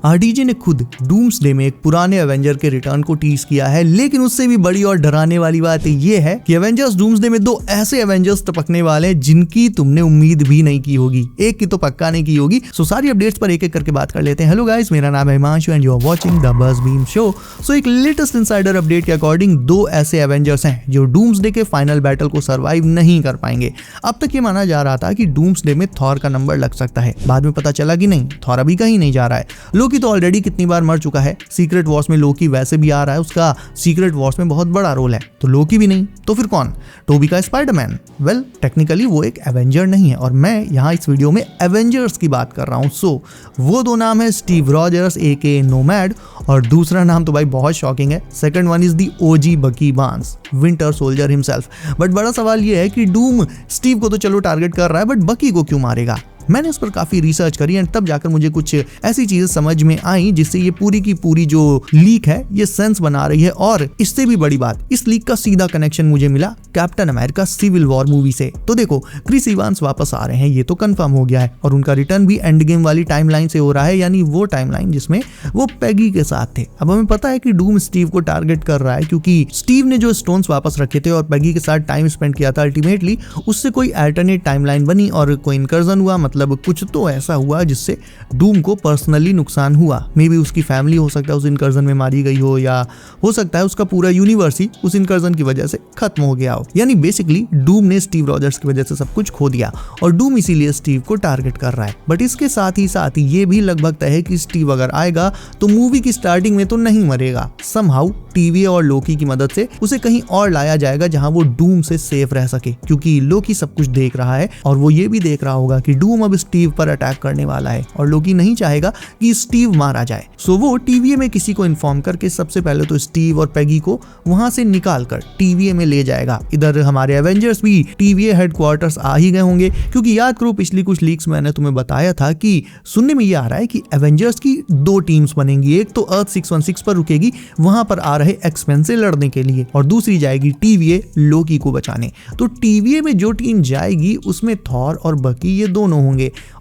RDJ ने खुद doomsday में एक पुराने एवेंजर के रिटर्न को टीज किया है, लेकिन उससे भी बड़ी और डराने वाली बात ये है कि एवेंजर्स डूम्सडे में 2 ऐसे एवेंजर्स टपकने वाले हैं जिनकी तुमने उम्मीद भी नहीं की होगी, एक की तो पक्का नहीं की होगी। सो सारी अपडेट्स पर एक-एक करके बात कर लेते हैं। हेलो गाइस, मेरा नाम है Himanshu and you are watching the Buzz Beam show. So एक लेटेस्ट इनसाइडर अपडेट के अकॉर्डिंग 2 ऐसे एवेंजर्स हैं जो डूम्सडे के फाइनल बैटल को सर्वाइव नहीं कर पाएंगे। अब तक ये माना जा रहा था कि डूम्सडे में थॉर का नंबर लग सकता है, बाद में पता चला कि नहीं, थॉर अभी कहीं नहीं जा रहा है। लोकी तो ऑलरेडी कितनी बार मर चुका है, सीक्रेट वॉर्स में लोकी वैसे भी आ रहा है, उसका सीक्रेट वॉर्स में बहुत बड़ा रोल है। तो लोकी भी नहीं तो फिर कौन? टोबी का स्पाइडरमैन। वेल टेक्निकली वो एक एवेंजर नहीं है और मैं यहाँ इस वीडियो में एवेंजर्स की बात कर रहा हूँ। सो वो 2 नाम है स्टीव रॉजर्स एके नोमैड और दूसरा नाम तो भाई बहुत शॉकिंग है। सेकंड वन इज दी ओजी बकी Barnes, winter soldier himself. But बड़ा सवाल ये है कि डूम स्टीव को तो चलो टारगेट कर रहा है, बट बकी को क्यों मारेगा? मैंने इस पर काफी रिसर्च करी एंड तब जाकर मुझे कुछ ऐसी चीजें समझ में आई जिससे ये पूरी की पूरी जो लीक है ये सेंस बना रही है। और इससे भी बड़ी बात, इस लीक का सीधा कनेक्शन मुझे मिला Captain America civil war movie से। तो देखो, क्रिस इवांस वापस आ रहे हैं, ये तो कंफर्म हो गया है और उनका रिटर्न भी एंड गेम वाली टाइमलाइन से हो रहा है, यानी वो टाइमलाइन जिसमें वो पैगी के साथ थे। अब हमें पता है कि डूम स्टीव को टारगेट कर रहा है क्योंकि स्टीव ने जो स्टोन्स वापस रखे थे और पैगी के साथ टाइम स्पेंड किया था, अल्टीमेटली उससे कोई अल्टरनेट टाइमलाइन बनी और कोई इनकर्जन हुआ, मतलब कुछ तो ऐसा हुआ जिससे डूम को पर्सनली नुकसान हुआ। मे बी उसकी फैमिली हो सकता है उस इनकर्जन में मारी गई हो, या हो सकता है उसका पूरा यूनिवर्स ही उस इनकर्जन की वजह से खत्म हो गया हो। यानी बेसिकली डूम ने स्टीव रॉजर्स की वजह से सब कुछ खो दिया और डूम इसीलिए स्टीव को टारगेट कर रहा है। बट इसके साथ ही ये भी लगभग तय है कि स्टीव अगर आएगा तो मूवी की स्टार्टिंग में तो नहीं मरेगा, समहाउ टीवी और लोकी की मदद से उसे कहीं और लाया जाएगा जहां वो डूम से सेफ रह सके, क्योंकि लोकी सब कुछ देख रहा है और वो ये भी देख रहा होगा कि डूम अब स्टीव पर अटैक करने वाला है और लोकी नहीं चाहेगा कि स्टीव मारा जाए। सो वो टीवीए में किसी को इन्फॉर्म करके सबसे पहले तो स्टीव और पैगी को वहां से निकाल कर टीवीए में ले जाएगा। इधर हमारे एवेंजर्स भी टीवीए हेडक्वार्टर्स आ ही गए होंगे, क्योंकि याद करो पिछली कुछ लीक्स मैंने तुम्हें बताया था कि सुनने में ये आ रहा है कि एवेंजर्स की 2 टीम्स बनेंगी, एक तो अर्थ 616 पर रुकेगी वहां पर आ रहे एक्सपेन से लड़ने के लिए और दूसरी जाएगी टीवीए लोकी को बचाने। तो टीवीए में जो टीम जाएगी उसमें थॉर और बकी ये दोनों होंगे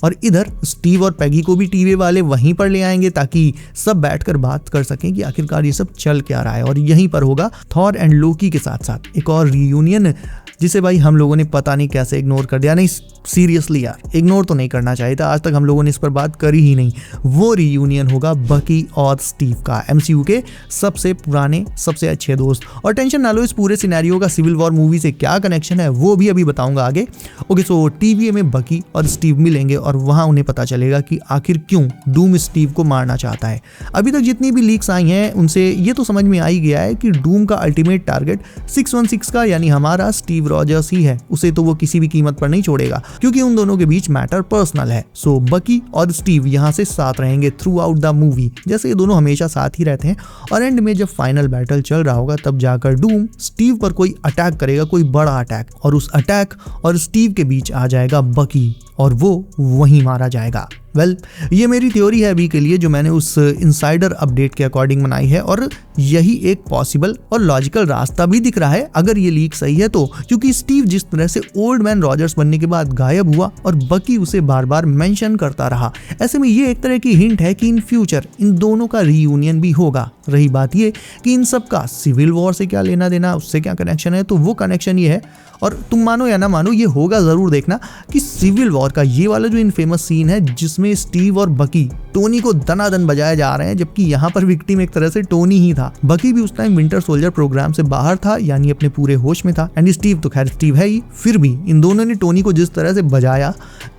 और इधर स्टीव और पैगी को भी टीवीए वाले वहीं पर ले आएंगे ताकि सब बैठकर बात कर सकें कि आखिरकार ये सब चल क्या रहा है। और यहीं पर होगा थॉर एंड लोकी के साथ साथ एक और रियूनियन जिसे भाई हम लोगों ने पता नहीं कैसे इग्नोर कर दिया। नहीं सीरियसली यार, इग्नोर तो नहीं करना चाहिए था, आज तक हम लोगों ने इस पर बात करी ही नहीं। वो रियूनियन होगा बकी और स्टीव का, एमसीयू के सबसे पुराने सबसे अच्छे दोस्त। और टेंशन ना लो, इस पूरे सिनेरियो का सिविल वॉर मूवी से क्या कनेक्शन है वो भी अभी बताऊंगा आगे। ओके, सो टीवीए में बकी और स्टीव मिलेंगे और वहां उन्हें पता चलेगा कि आखिर क्यों डूम स्टीव को मारना चाहता है। अभी तक जितनी भी लीक्स आई हैं उनसे ये तो समझ में आ ही गया है कि डूम का अल्टीमेट टारगेट 616 का यानी हमारा स्टीव रॉजर्स ही है। उसे तो वो किसी भी कीमत पर नहीं छोड़ेगा क्योंकि उन दोनों के बीच मैटर पर्सनल है। सो बकी और स्टीव यहाँ से साथ रहेंगे थ्रू आउट द मूवी, जैसे ये दोनों हमेशा साथ ही रहते हैं। और एंड में जब फाइनल बैटल चल रहा होगा तब जाकर डूम स्टीव पर कोई अटैक करेगा, कोई बड़ा अटैक, और उस अटैक और स्टीव के बीच आ जाएगा बकी और वो वहीं मारा जाएगा। वेल, ये मेरी थ्योरी है अभी के लिए जो मैंने उस इनसाइडर अपडेट के अकॉर्डिंग बनाई है और यही एक पॉसिबल और लॉजिकल रास्ता भी दिख रहा है अगर ये लीक सही है तो, क्योंकि स्टीव जिस तरह से ओल्ड मैन रॉजर्स बनने के बाद गायब हुआ और बकी उसे बार बार मेंशन करता रहा, ऐसे में ये एक तरह की हिंट है कि इन फ्यूचर इन दोनों का रीयूनियन भी होगा। रही बात ये कि इन सब का सिविल वॉर से क्या लेना देना, उससे क्या कनेक्शन है, तो वो कनेक्शन ये है, और तुम मानो या ना मानो ये होगा जरूर देखना, कि सिविल वॉर का ये वाला जो इनफेमस सीन है जिसमें स्टीव और बकी टोनी को दनादन बजाए जा रहे हैं, जबकि यहाँ पर विक्टिम एक तरह से टोनी ही था। बकी भी उस टाइम विंटर सोल्जर प्रोग्राम से बाहर था, यानी अपने पूरे होश में था, एंड स्टीव तो खैर स्टीव है ही, फिर भी इन दोनों ने टोनी को जिस तरह से बजाया,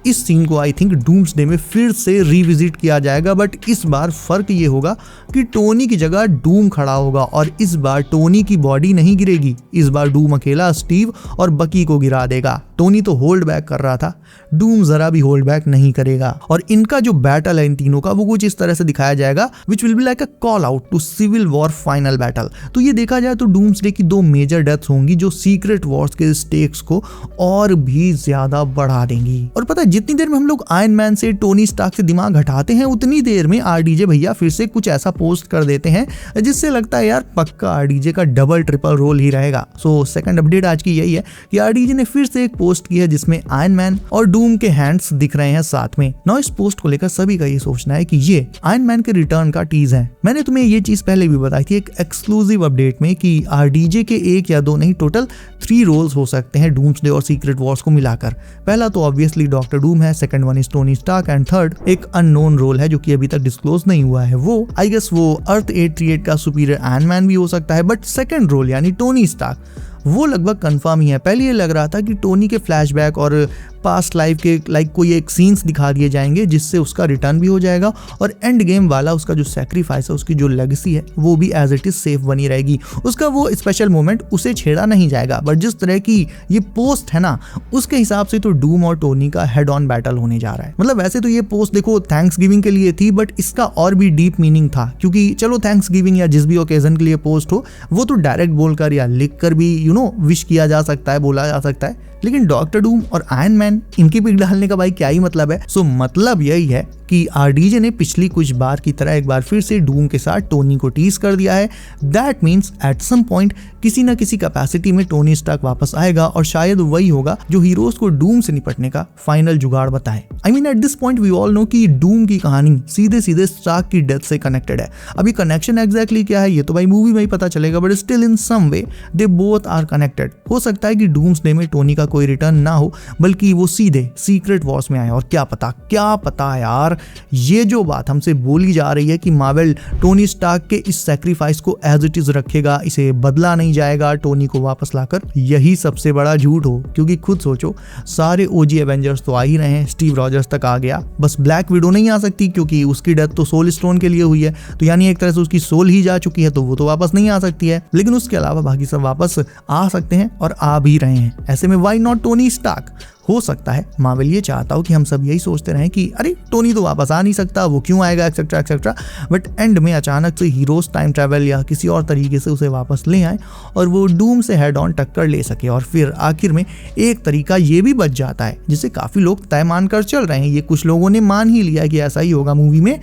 इस सीन को आई थिंक डूम्सडे में फिर से रिविजिट किया जाएगा। बट इस बार फर्क ये होगा कि टोनी की जगह डूम खड़ा होगा और इस बार टोनी की बॉडी नहीं गिरेगी, इस बार डूम अकेला स्टीव और बकी को गिरा देगा। टोनी तो होल्ड बैक कर रहा था, डूम जरा भी होल्ड बैक नहीं करेगा और इनका जो बैटल है इन तीनों का वो कुछ इस तरह से दिखाया जाएगा, which will be like a call out to civil war final battle. तो ये देखा जाए तो डूम्सडे की 2 मेजर डेथ्स होंगी जो सीक्रेट वॉर्स के स्टेक्स को और भी ज्यादा बढ़ा देंगी। और पता है जितनी देर में हम लोग आयरन मैन से टोनी स्टार्क से दिमाग हटाते हैं उतनी देर में आरडीजे भैया फिर से कुछ ऐसा पोस्ट कर देते हैं जिससे लगता है यार पक्का आरडीजे का डबल ट्रिपल रोल ही रहेगा। सो सेकंड अपडेट आज की यही है कि आरडीजे ने फिर से एक पोस्ट की है जिसमें आयरन मैन और डूम डूम के हैंड्स दिख रहे हैं साथ में। नाउ इस पोस्ट को लेकर सभी का ये सोचना है कि ये आयरन मैन के रिटर्न का टीज है। मैंने तुम्हें ये चीज पहले भी बताई थी एक एक्सक्लूसिव अपडेट में कि आरडीजे के 1 या 2 नहीं टोटल 3 रोल्स हो सकते हैं डूम्सडे और सीक्रेट वॉर्स को मिलाकर। पहला तो ऑब्वियसली डॉक्टर डूम है, second one is Tony Stark and third एक अननोन रोल है जो कि अभी तक डिस्क्लोज नहीं हुआ है। वो आई गेस वो अर्थ 838 का सुपीरियर आयरन मैन भी हो सकता है, बट सेकंड रोल यानी टोनी स्टार्क वो लगभग कंफर्म ही है। पहले ये लग रहा था कि टोनी के फ्लैशबैक और पास्ट लाइफ के कोई एक सीन्स दिखा दिए जाएंगे जिससे उसका रिटर्न भी हो जाएगा और एंड गेम वाला उसका जो सैक्रिफाइस है, उसकी जो लेगेसी है वो भी एज इट इज सेफ बनी रहेगी। उसका वो स्पेशल मोमेंट उसे छेड़ा नहीं जाएगा। बट जिस तरह की ये पोस्ट है ना, उसके हिसाब से तो डूम और टोनी का हेड ऑन बैटल होने जा रहा है। मतलब वैसे तो ये पोस्ट देखो थैंक्स गिविंग के लिए थी, बट इसका और भी डीप मीनिंग था, क्योंकि चलो थैंक्स गिविंग या जिस भी ओकेजन के लिए पोस्ट हो वो तो डायरेक्ट बोलकर या लिख कर भी विश किया जा सकता है, बोला जा सकता है। लेकिन डॉक्टर डूम और आयरन मैन इनकी पिक डालने का भाई क्या ही मतलब है। सो मतलब यही है कि आरडीजे ने पिछली कुछ बार की तरह एक बार फिर से डूम के साथ टोनी को टीज कर दिया है। That means at some point किसी न किसी कैपेसिटी में टोनी स्टार्क वापस आएगा और शायद वही होगा जो हीरोज को डूम से निपटने का फाइनल जुगाड़ बताए। I mean at this point we all know कि डूम की कहानी सीधे सीधे स्टार्क की डेथ से कनेक्टेड है। अभी कनेक्शन एग्जैक्टली क्या है ये तो भाई मूवी में ही पता चलेगा, but still in some way they both are connected. हो सकता है कि डूम्सडे में टोनी का कोई रिटर्न ना हो, बल्कि वो सीधे सीक्रेट वॉर्स में आए। और क्या पता यार, ये जो बात हमसे बोली जा रही है कि मार्वल टोनी स्टार्क के इस सैक्रिफाइस को एज इट इज रखेगा, इसे बदला नहीं जाएगा टोनी को वापस लाकर, यही सबसे बड़ा झूठ हो। क्योंकि खुद सोचो, सारे ओजी एवेंजर्स तो आ ही रहे हैं, स्टीव रॉजर्स तक आ गया, बस ब्लैक विडो नहीं आ सकती क्योंकि उसकी डेथ तो सोल स्टोन के लिए हुई है, तो यानी एक तरह से उसकी सोल ही जा चुकी है, तो वो तो वापस नहीं आ सकती है। लेकिन उसके अलावा बाकी सब वापस आ सकते हैं और आ भी रहे हैं। ऐसे में व्हाई नॉट टोनी स्टार्क? हो सकता है मार्वल ये चाहता हो कि हम सब यही सोचते रहें कि अरे टोनी तो वापस आ नहीं सकता, वो क्यों आएगा, एक्सेट्रा एक्सेट्रा, बट एंड में अचानक से हीरोज टाइम ट्रैवल या किसी और तरीके से उसे वापस ले आए और वो डूम से हेड ऑन टक्कर ले सके। और फिर आखिर में एक तरीका ये भी बच जाता है जिसे काफी लोग तय मानकर चल रहे हैं, ये कुछ लोगों ने मान ही लिया कि ऐसा ही होगा मूवी में,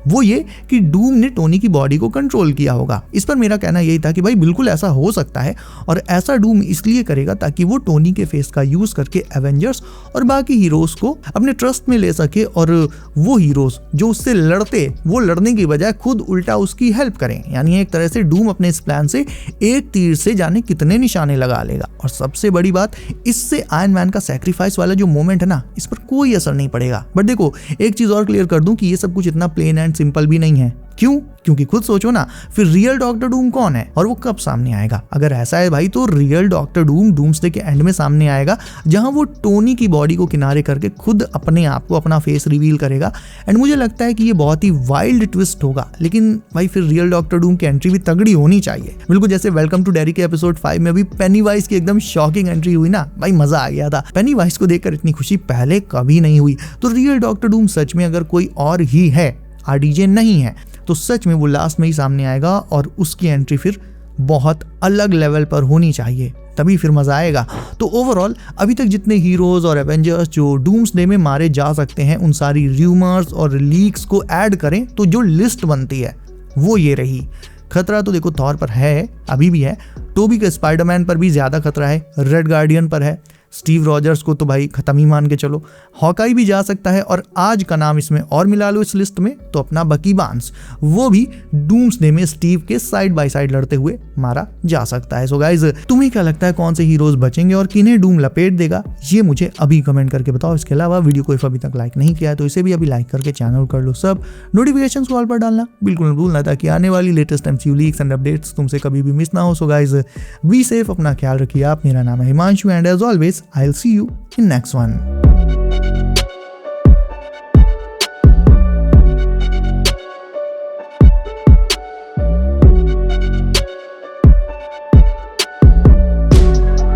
वो ये कि डूम ने टोनी की बॉडी को कंट्रोल किया होगा। इस पर मेरा कहना यही था कि भाई बिल्कुल ऐसा हो सकता है, और ऐसा डूम इसलिए करेगा ताकि वो टोनी के फेस का यूज करके एवेंजर्स और बाकी हीरोज को अपने ट्रस्ट में ले सके, और वो हीरोज जो उससे लड़ते वो लड़ने की बजाय खुद उल्टा उसकी हेल्प करें। यानी एक तरह से डूम अपने इस प्लान से एक तीर से जाने कितने निशाने लगा लेगा। और सबसे बड़ी बात, इससे आयरन मैन का सैक्रिफाइस वाला जो मोमेंट है ना, इस पर कोई असर नहीं पड़ेगा। बट देखो एक चीज और क्लियर कर दूं कि ये सब कुछ इतना प्लेन एंड सिंपल भी नहीं है। क्यों? क्योंकि खुद सोचो ना, फिर रियल डॉक्टर डूम कौन है और वो कब सामने आएगा? अगर ऐसा है भाई तो रियल डॉक्टर डूम डूम्सडे के एंड में सामने आएगा, जहां वो टोनी की बॉडी को किनारे करके खुद अपने आप को अपना फेस रिवील करेगा। एंड मुझे लगता है कि ये बहुत ही वाइल्ड ट्विस्ट होगा, लेकिन भाई फिर रियल डॉक्टर डूम की एंट्री भी तगड़ी होनी चाहिए। बिल्कुल जैसे वेलकम टू डेरी के एपिसोड 5 में भी पेनीवाइज की एकदम शॉकिंग एंट्री हुई ना, भाई मजा आ गया था। पेनीवाइज को देखकर इतनी खुशी पहले कभी नहीं हुई। तो रियल डॉक्टर डूम सच में अगर कोई और ही है, आरडीजे नहीं है, तो सच में वो लास्ट में ही सामने आएगा और उसकी एंट्री फिर बहुत अलग लेवल पर होनी चाहिए, तभी फिर मजा आएगा। तो ओवरऑल अभी तक जितने हीरोज और एवेंजर्स जो डूम्सडे में मारे जा सकते हैं, उन सारी र्यूमर्स और लीक्स को ऐड करें तो जो लिस्ट बनती है वो ये रही। खतरा तो देखो थॉर पर है, अभी भी है, टोबी के स्पाइडरमैन पर भी ज्यादा खतरा है, रेड गार्डियन पर है, स्टीव रॉजर्स को तो भाई खत्म ही मान के चलो, हॉकाई भी जा सकता है, और आज का नाम इसमें और मिला लो इस लिस्ट में तो अपना बकी बार्न्स, वो भी डूम्सडे में स्टीव के साइड बाय साइड लड़ते हुए मारा जा सकता है। सो गाइज तुम्हें क्या लगता है कौन से हीरोज बचेंगे और किन्हें डूम लपेट देगा, ये मुझे अभी कमेंट करके बताओ। इसके अलावा वीडियो को अभी तक लाइक नहीं किया है तो इसे भी अभी लाइक करके चैनल कर लो सब, नोटिफिकेशन को ऑल पर डालना बिल्कुल न भूलना ताकि आने वाली latest MCU leaks and updates तुमसे कभी भी मिस ना हो। सो गाइज बी सेफ, अपना ख्याल रखिए आप। मेरा नाम है Himanshu and as always I'll see you in next one.